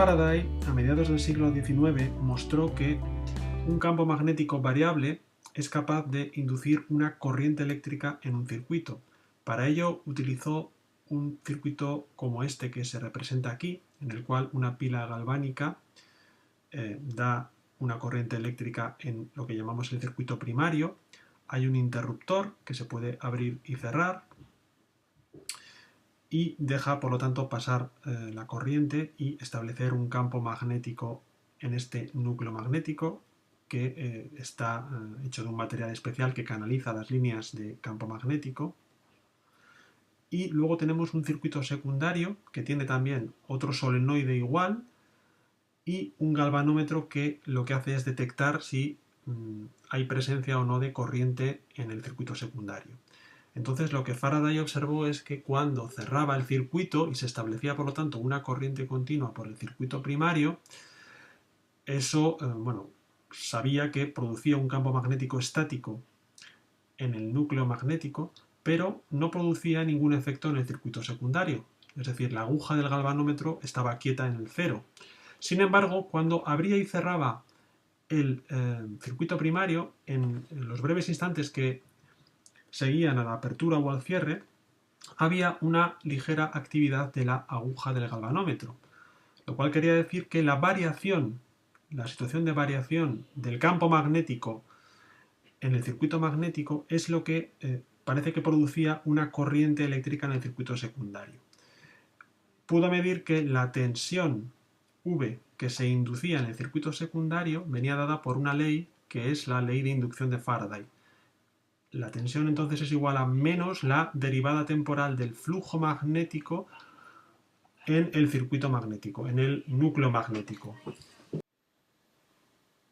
Faraday, a mediados del siglo XIX, mostró que un campo magnético variable es capaz de inducir una corriente eléctrica en un circuito. Para ello utilizó un circuito como este que se representa aquí, en el cual una pila galvánica da una corriente eléctrica en lo que llamamos el circuito primario. Hay un interruptor que se puede abrir y cerrar y deja, por lo tanto, pasar la corriente y establecer un campo magnético en este núcleo magnético que está hecho de un material especial que canaliza las líneas de campo magnético. Y luego tenemos un circuito secundario que tiene también otro solenoide igual y un galvanómetro que lo que hace es detectar si hay presencia o no de corriente en el circuito secundario. Entonces lo que Faraday observó es que cuando cerraba el circuito y se establecía por lo tanto una corriente continua por el circuito primario, eso, sabía que producía un campo magnético estático en el núcleo magnético, pero no producía ningún efecto en el circuito secundario. Es decir, la aguja del galvanómetro estaba quieta en el cero. Sin embargo, cuando abría y cerraba el circuito primario, en los breves instantes que seguían a la apertura o al cierre, había una ligera actividad de la aguja del galvanómetro, lo cual quería decir que la situación de variación del campo magnético en el circuito magnético es lo que parece que producía una corriente eléctrica en el circuito secundario. Pudo medir que la tensión V que se inducía en el circuito secundario venía dada por una ley que es la ley de inducción de Faraday. La tensión entonces es igual a menos la derivada temporal del flujo magnético en el circuito magnético, en el núcleo magnético.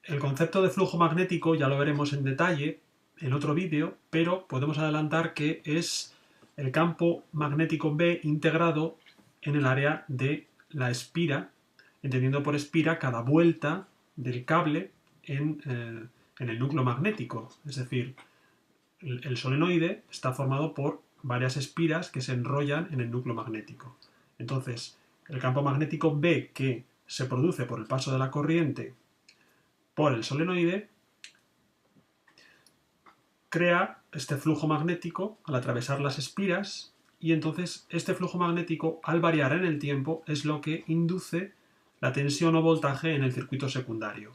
El concepto de flujo magnético ya lo veremos en detalle en otro vídeo, pero podemos adelantar que es el campo magnético B integrado en el área de la espira, entendiendo por espira cada vuelta del cable en el núcleo magnético. Es decir, el solenoide está formado por varias espiras que se enrollan en el núcleo magnético. Entonces, el campo magnético B que se produce por el paso de la corriente por el solenoide crea este flujo magnético al atravesar las espiras y entonces este flujo magnético, al variar en el tiempo, es lo que induce la tensión o voltaje en el circuito secundario.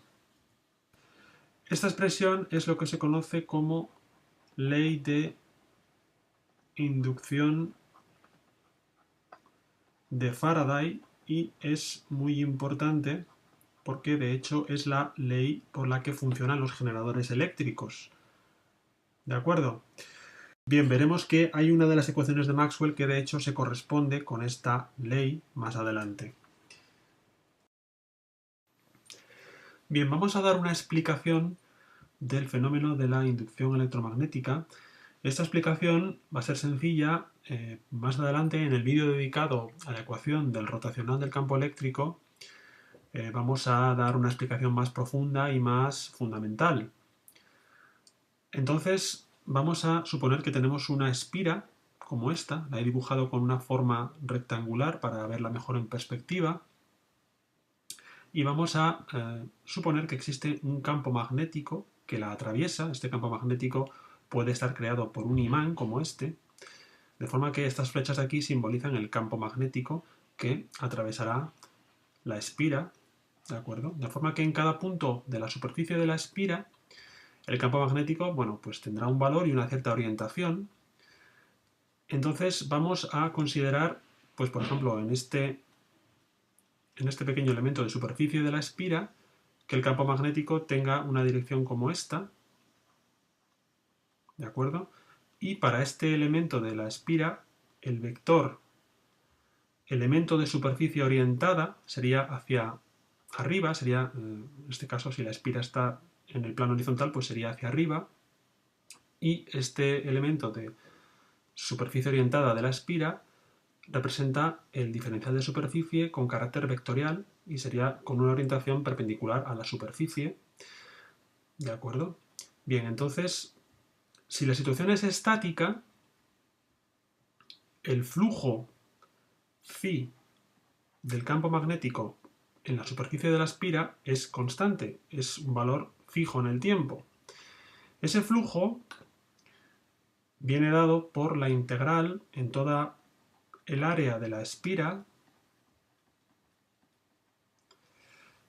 Esta expresión es lo que se conoce como ley de inducción de Faraday y es muy importante porque de hecho es la ley por la que funcionan los generadores eléctricos. ¿De acuerdo? Bien, veremos que hay una de las ecuaciones de Maxwell que de hecho se corresponde con esta ley más adelante. Bien, vamos a dar una explicación del fenómeno de la inducción electromagnética. Esta explicación va a ser sencilla. Más adelante, en el vídeo dedicado a la ecuación del rotacional del campo eléctrico, vamos a dar una explicación más profunda y más fundamental. Entonces, vamos a suponer que tenemos una espira como esta. La he dibujado con una forma rectangular para verla mejor en perspectiva. Y vamos a suponer que existe un campo magnético que la atraviesa. Este campo magnético puede estar creado por un imán como este, de forma que estas flechas de aquí simbolizan el campo magnético que atravesará la espira, ¿de acuerdo? De forma que en cada punto de la superficie de la espira el campo magnético, pues tendrá un valor y una cierta orientación. Entonces vamos a considerar, pues por ejemplo, en este pequeño elemento de superficie de la espira, que el campo magnético tenga una dirección como esta, ¿de acuerdo? Y para este elemento de la espira, el vector elemento de superficie orientada sería hacia arriba, sería, en este caso, si la espira está en el plano horizontal, pues sería hacia arriba, y este elemento de superficie orientada de la espira representa el diferencial de superficie con carácter vectorial y sería con una orientación perpendicular a la superficie. ¿De acuerdo? Bien, entonces, si la situación es estática, el flujo phi del campo magnético en la superficie de la espira es constante, es un valor fijo en el tiempo. Ese flujo viene dado por la integral en toda el área de la espira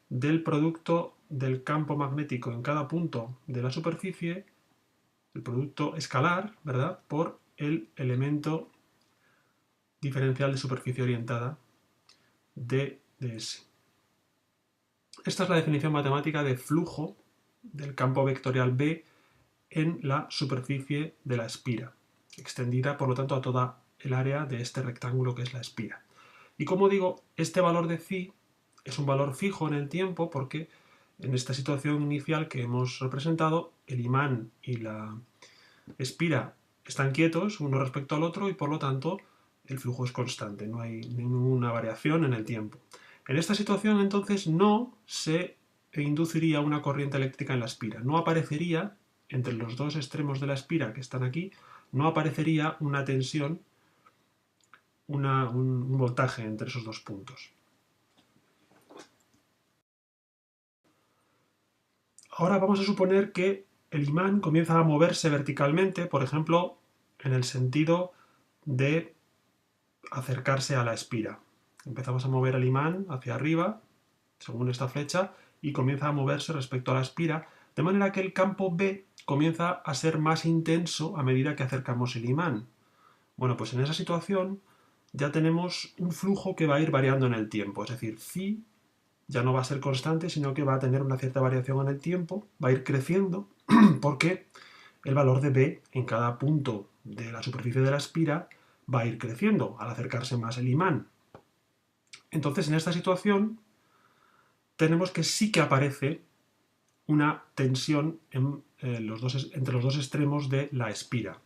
del producto del campo magnético en cada punto de la superficie, el producto escalar, ¿verdad?, por el elemento diferencial de superficie orientada ds. Esta es la definición matemática de flujo del campo vectorial B en la superficie de la espira, extendida por lo tanto a toda el área de este rectángulo que es la espira. Y como digo, este valor de phi es un valor fijo en el tiempo porque en esta situación inicial que hemos representado, el imán y la espira están quietos uno respecto al otro y por lo tanto el flujo es constante, no hay ninguna variación en el tiempo. En esta situación entonces no se induciría una corriente eléctrica en la espira, no aparecería entre los dos extremos de la espira que están aquí, no aparecería una tensión, un voltaje entre esos dos puntos. Ahora vamos a suponer que el imán comienza a moverse verticalmente, por ejemplo, en el sentido de acercarse a la espira. Empezamos a mover el imán hacia arriba, según esta flecha, y comienza a moverse respecto a la espira, de manera que el campo B comienza a ser más intenso a medida que acercamos el imán. Bueno, pues en esa situación ya tenemos un flujo que va a ir variando en el tiempo, es decir, phi ya no va a ser constante, sino que va a tener una cierta variación en el tiempo, va a ir creciendo, porque el valor de B en cada punto de la superficie de la espira va a ir creciendo al acercarse más el imán. Entonces, en esta situación, tenemos que sí que aparece una tensión entre los dos extremos de la espira.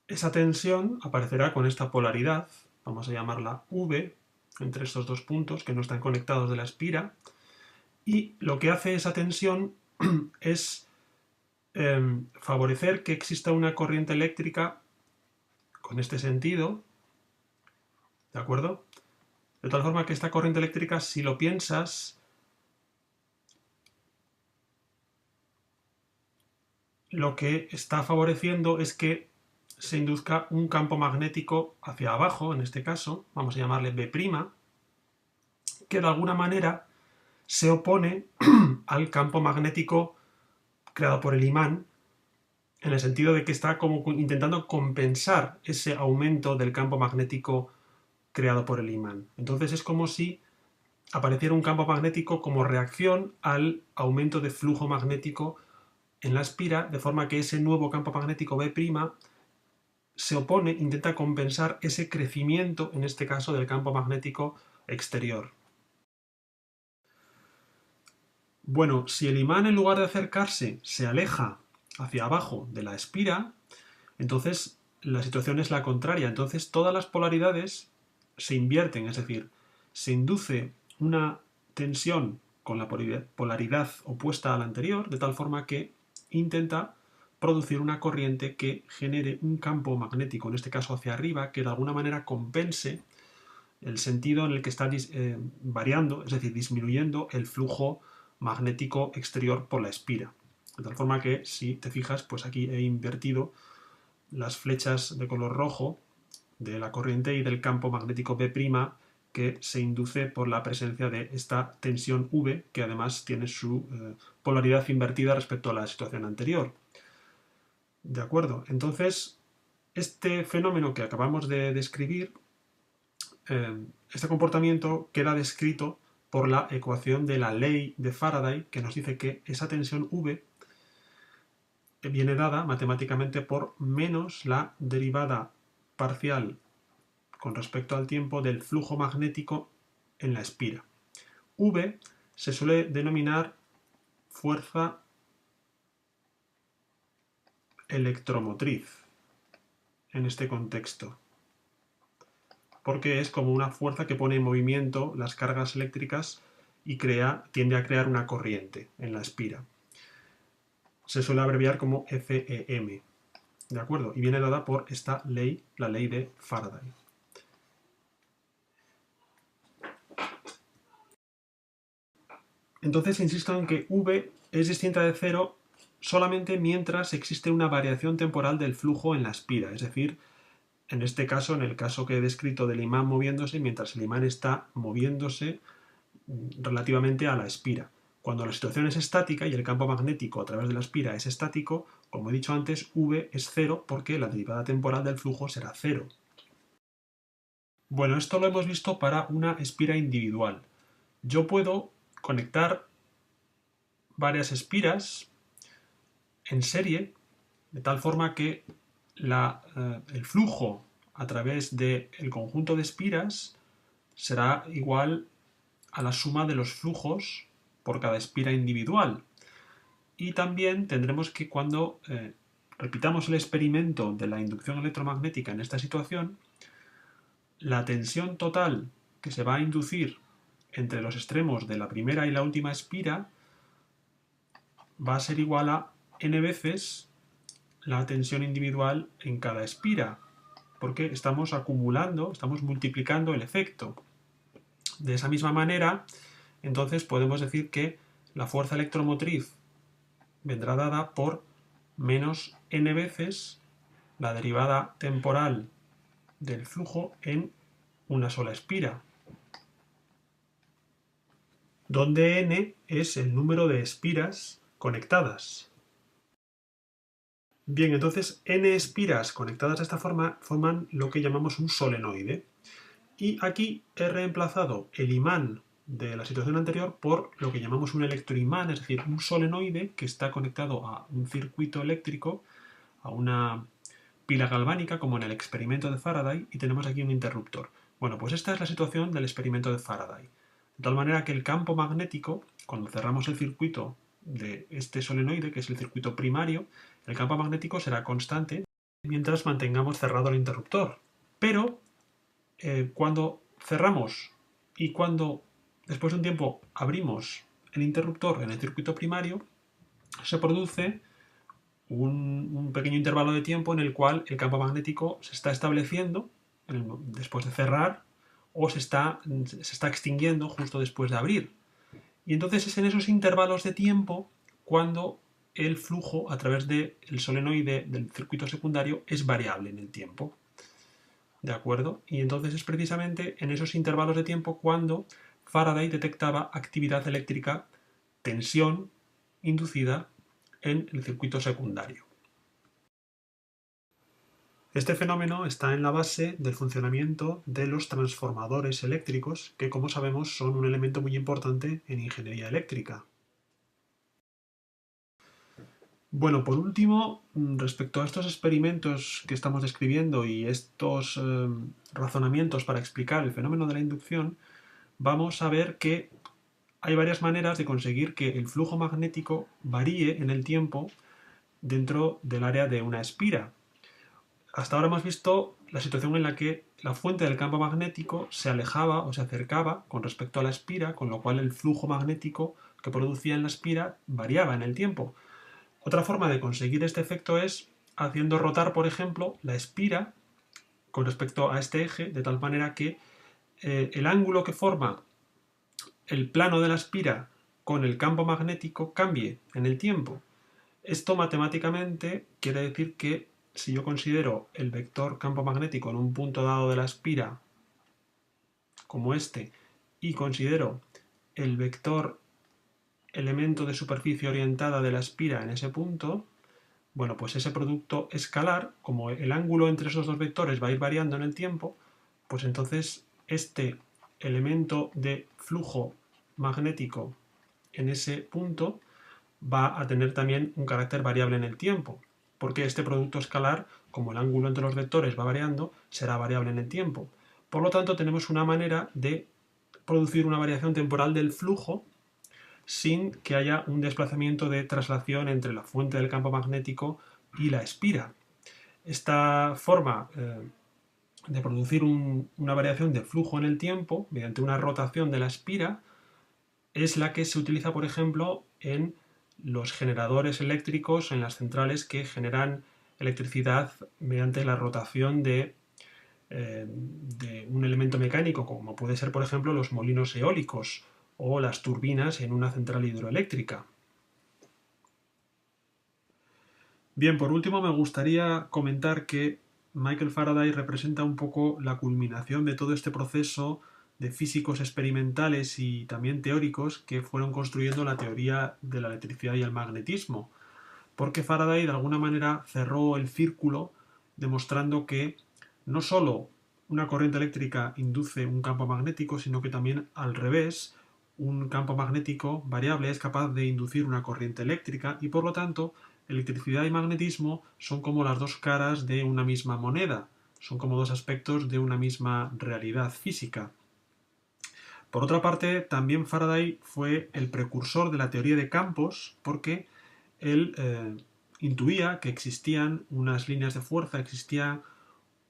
Esa tensión aparecerá con esta polaridad, vamos a llamarla V, entre estos dos puntos que no están conectados de la espira, y lo que hace esa tensión es favorecer que exista una corriente eléctrica con este sentido, ¿de acuerdo? De tal forma que esta corriente eléctrica, si lo piensas, lo que está favoreciendo es que se induzca un campo magnético hacia abajo, en este caso, vamos a llamarle B', que de alguna manera se opone al campo magnético creado por el imán, en el sentido de que está como intentando compensar ese aumento del campo magnético creado por el imán. Entonces es como si apareciera un campo magnético como reacción al aumento de flujo magnético en la espira, de forma que ese nuevo campo magnético B' se opone, intenta compensar ese crecimiento, en este caso, del campo magnético exterior. Bueno, si el imán en lugar de acercarse se aleja hacia abajo de la espira, entonces la situación es la contraria. Entonces todas las polaridades se invierten, es decir, se induce una tensión con la polaridad opuesta a la anterior, de tal forma que intenta producir una corriente que genere un campo magnético, en este caso hacia arriba, que de alguna manera compense el sentido en el que está variando, es decir, disminuyendo el flujo magnético exterior por la espira. De tal forma que, si te fijas, pues aquí he invertido las flechas de color rojo de la corriente y del campo magnético B' que se induce por la presencia de esta tensión V, que además tiene su polaridad invertida respecto a la situación anterior. ¿De acuerdo? Entonces, este fenómeno que acabamos de describir, este comportamiento queda descrito por la ecuación de la ley de Faraday, que nos dice que esa tensión V viene dada matemáticamente por menos la derivada parcial con respecto al tiempo del flujo magnético en la espira. V se suele denominar fuerza electromotriz en este contexto, porque es como una fuerza que pone en movimiento las cargas eléctricas y tiende a crear una corriente en la espira. Se suele abreviar como FEM, ¿de acuerdo? Y viene dada por esta ley, la ley de Faraday. Entonces insisto en que V es distinta de 0 solamente mientras existe una variación temporal del flujo en la espira, es decir, en este caso, en el caso que he descrito del imán moviéndose, mientras el imán está moviéndose relativamente a la espira. Cuando la situación es estática y el campo magnético a través de la espira es estático, como he dicho antes, V es 0 porque la derivada temporal del flujo será 0. Bueno, esto lo hemos visto para una espira individual. Yo puedo conectar varias espiras en serie, de tal forma que el flujo a través del conjunto de espiras será igual a la suma de los flujos por cada espira individual. Y también tendremos que cuando repitamos el experimento de la inducción electromagnética en esta situación, la tensión total que se va a inducir entre los extremos de la primera y la última espira va a ser igual a n veces la tensión individual en cada espira, porque estamos acumulando, estamos multiplicando el efecto. De esa misma manera, entonces podemos decir que la fuerza electromotriz vendrá dada por menos n veces la derivada temporal del flujo en una sola espira, donde n es el número de espiras conectadas. Bien, entonces n espiras conectadas de esta forma forman lo que llamamos un solenoide. Y aquí he reemplazado el imán de la situación anterior por lo que llamamos un electroimán, es decir, un solenoide que está conectado a un circuito eléctrico, a una pila galvánica, como en el experimento de Faraday, y tenemos aquí un interruptor. Bueno, pues esta es la situación del experimento de Faraday. De tal manera que el campo magnético, cuando cerramos el circuito de este solenoide, que es el circuito primario, el campo magnético será constante mientras mantengamos cerrado el interruptor. Pero cuando cerramos y cuando después de un tiempo abrimos el interruptor en el circuito primario, se produce un pequeño intervalo de tiempo en el cual el campo magnético se está estableciendo después de cerrar o se está extinguiendo justo después de abrir. Y entonces es en esos intervalos de tiempo cuando el flujo a través del solenoide del circuito secundario es variable en el tiempo. ¿De acuerdo? Y entonces es precisamente en esos intervalos de tiempo cuando Faraday detectaba actividad eléctrica, tensión inducida en el circuito secundario. Este fenómeno está en la base del funcionamiento de los transformadores eléctricos, que como sabemos son un elemento muy importante en ingeniería eléctrica. Bueno, por último, respecto a estos experimentos que estamos describiendo y estos razonamientos para explicar el fenómeno de la inducción, vamos a ver que hay varias maneras de conseguir que el flujo magnético varíe en el tiempo dentro del área de una espira. Hasta ahora hemos visto la situación en la que la fuente del campo magnético se alejaba o se acercaba con respecto a la espira, con lo cual el flujo magnético que producía en la espira variaba en el tiempo. Otra forma de conseguir este efecto es haciendo rotar, por ejemplo, la espira con respecto a este eje, de tal manera que el ángulo que forma el plano de la espira con el campo magnético cambie en el tiempo. Esto matemáticamente quiere decir que si yo considero el vector campo magnético en un punto dado de la espira, como este, y considero el vector elemento de superficie orientada de la espira en ese punto, bueno, pues ese producto escalar, como el ángulo entre esos dos vectores va a ir variando en el tiempo, pues entonces este elemento de flujo magnético en ese punto va a tener también un carácter variable en el tiempo, porque este producto escalar, como el ángulo entre los vectores va variando, será variable en el tiempo. Por lo tanto, tenemos una manera de producir una variación temporal del flujo sin que haya un desplazamiento de traslación entre la fuente del campo magnético y la espira. Esta forma de producir una variación de flujo en el tiempo mediante una rotación de la espira es la que se utiliza, por ejemplo, en los generadores eléctricos, en las centrales que generan electricidad mediante la rotación de un elemento mecánico, como puede ser, por ejemplo, los molinos eólicos o las turbinas en una central hidroeléctrica. Bien, por último me gustaría comentar que Michael Faraday representa un poco la culminación de todo este proceso de físicos experimentales y también teóricos que fueron construyendo la teoría de la electricidad y el magnetismo, porque Faraday de alguna manera cerró el círculo demostrando que no solo una corriente eléctrica induce un campo magnético, sino que también al revés, un campo magnético variable es capaz de inducir una corriente eléctrica y por lo tanto electricidad y magnetismo son como las dos caras de una misma moneda, son como dos aspectos de una misma realidad física. Por otra parte, también Faraday fue el precursor de la teoría de campos porque él intuía que existían unas líneas de fuerza, existía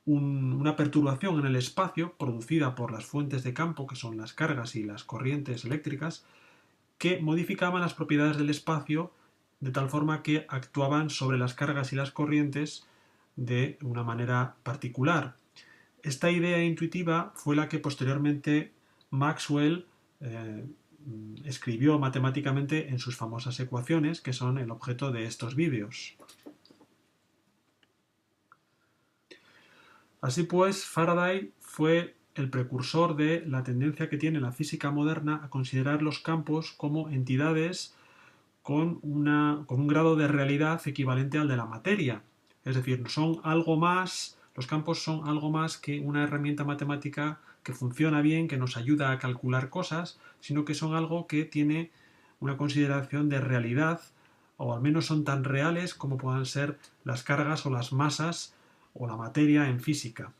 una perturbación en el espacio producida por las fuentes de campo, que son las cargas y las corrientes eléctricas, que modificaban las propiedades del espacio de tal forma que actuaban sobre las cargas y las corrientes de una manera particular. Esta idea intuitiva fue la que posteriormente Maxwell escribió matemáticamente en sus famosas ecuaciones, que son el objeto de estos vídeos. Así pues, Faraday fue el precursor de la tendencia que tiene la física moderna a considerar los campos como entidades con un grado de realidad equivalente al de la materia. Es decir, son algo más, los campos son algo más que una herramienta matemática que funciona bien, que nos ayuda a calcular cosas, sino que son algo que tiene una consideración de realidad, o al menos son tan reales como puedan ser las cargas o las masas o la materia en física.